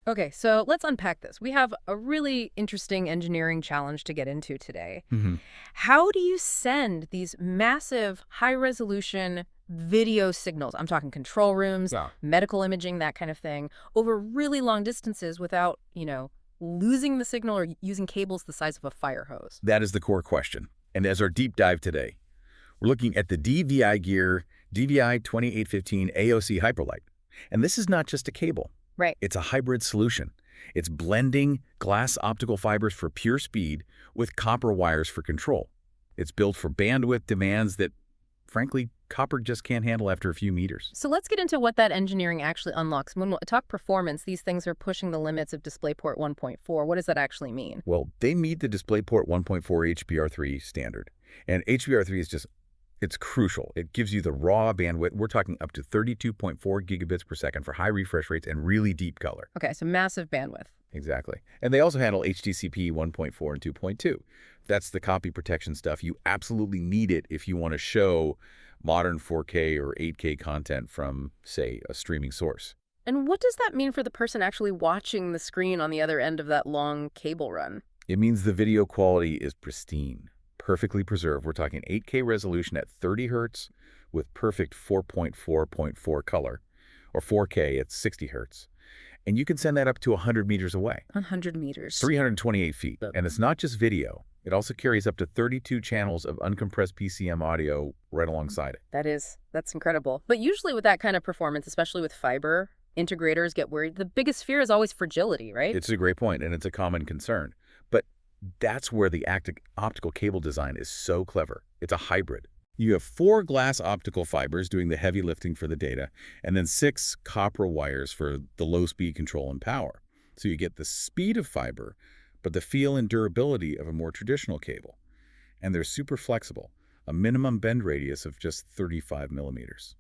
Okay, so let's unpack this. We have a really interesting engineering challenge to get into today. How do you send these massive, high-resolution video signals, I'm talking control rooms, Yeah. medical imaging, that kind of thing, over really long distances without, losing the signal or using cables the size of a fire hose? That is the core question. And as our deep dive today, we're looking at the DVIGear DVI-2815 Hyperlight. And this is not just a cable. Right. It's a hybrid solution. It's blending glass optical fibers for pure speed with copper wires for control. It's built for bandwidth demands that, frankly, copper just can't handle after a few meters. So let's get into what that engineering actually unlocks. When we talk performance, these things are pushing the limits of DisplayPort 1.4. What does that actually mean? Well, they meet the DisplayPort 1.4 HBR3 standard. And HBR3 is just, it's crucial. It gives you the raw bandwidth. We're talking up to 32.4 gigabits per second for high refresh rates and really deep color. Okay, so massive bandwidth. Exactly. And they also handle HDCP 1.4 and 2.2. That's the copy protection stuff. You absolutely need it if you want to show modern 4K or 8K content from, say, a streaming source. And what does that mean for the person actually watching the screen on the other end of that long cable run? It means the video quality is pristine, perfectly preserved. We're talking 8K resolution at 30 hertz with perfect 4.4.4 color, or 4K at 60 hertz. And you can send that up to 100 meters away. 100 meters. 328 feet. And it's not just video. It also carries up to 32 channels of uncompressed PCM audio right alongside it. That's incredible. But usually with that kind of performance, especially with fiber, integrators get worried. The biggest fear is always fragility, right? It's a great point, and it's a common concern. But that's where the active optical cable design is so clever. It's a hybrid. You have 4 glass optical fibers doing the heavy lifting for the data, and then 6 copper wires for the low-speed control and power. So you get the speed of fiber, but the feel and durability of a more traditional cable. And they're super flexible, a minimum bend radius of just 35 millimeters.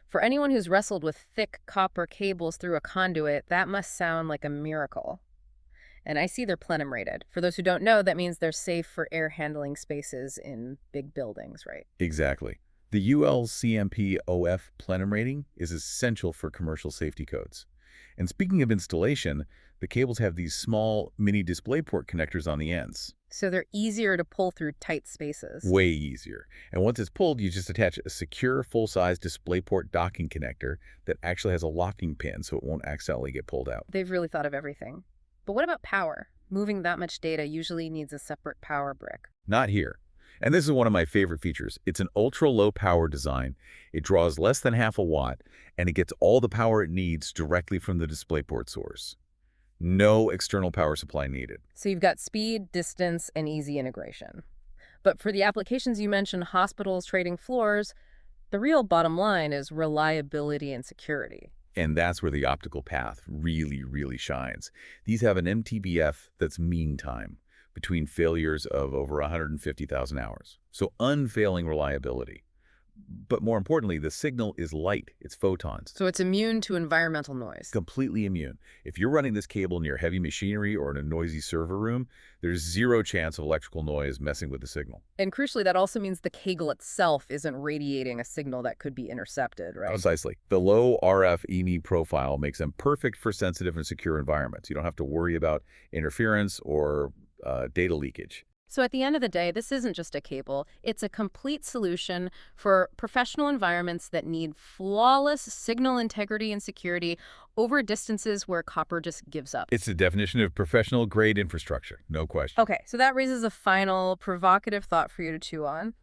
For anyone who's wrestled with thick copper cables through a conduit, that must sound like a miracle. And I see they're plenum rated. For those who don't know, that means they're safe for air handling spaces in big buildings, right? Exactly. The UL-CMP-OF plenum rating is essential for commercial safety codes. And speaking of installation, the cables have these small mini DisplayPort connectors on the ends. So they're easier to pull through tight spaces. Way easier. And once it's pulled, you just attach a secure full-size DisplayPort docking connector that actually has a locking pin so it won't accidentally get pulled out. They've really thought of everything. But what about power? Moving that much data usually needs a separate power brick. Not here. And this is one of my favorite features. It's an ultra-low power design. It draws less than half a watt, and it gets all the power it needs directly from the DisplayPort source. No external power supply needed. So you've got speed, distance, and easy integration. But for the applications you mentioned, hospitals, trading floors, the real bottom line is reliability and security. And that's where the optical path really, really shines. These have an MTBF that's mean time, between failures of over 150,000 hours. So unfailing reliability. But more importantly, the signal is light. It's photons. So it's immune to environmental noise. Completely immune. If you're running this cable near heavy machinery or in a noisy server room, there's zero chance of electrical noise messing with the signal. And crucially, that also means the cable itself isn't radiating a signal that could be intercepted, right? Precisely. The low RF EMI profile makes them perfect for sensitive and secure environments. You don't have to worry about interference or data leakage. So at the end of the day, this isn't just a cable. It's a complete solution for professional environments that need flawless signal integrity and security over distances where copper just gives up. It's the definition of professional-grade infrastructure, no question. Okay, so that raises a final provocative thought for you to chew on.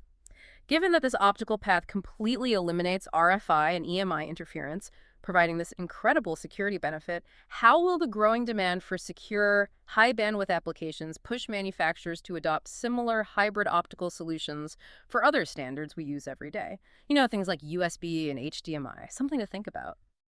Given that this optical path completely eliminates RFI and EMI interference, providing this incredible security benefit, how will the growing demand for secure, high-bandwidth applications push manufacturers to adopt similar hybrid optical solutions for other standards we use every day? You know, things like USB and HDMI, something to think about.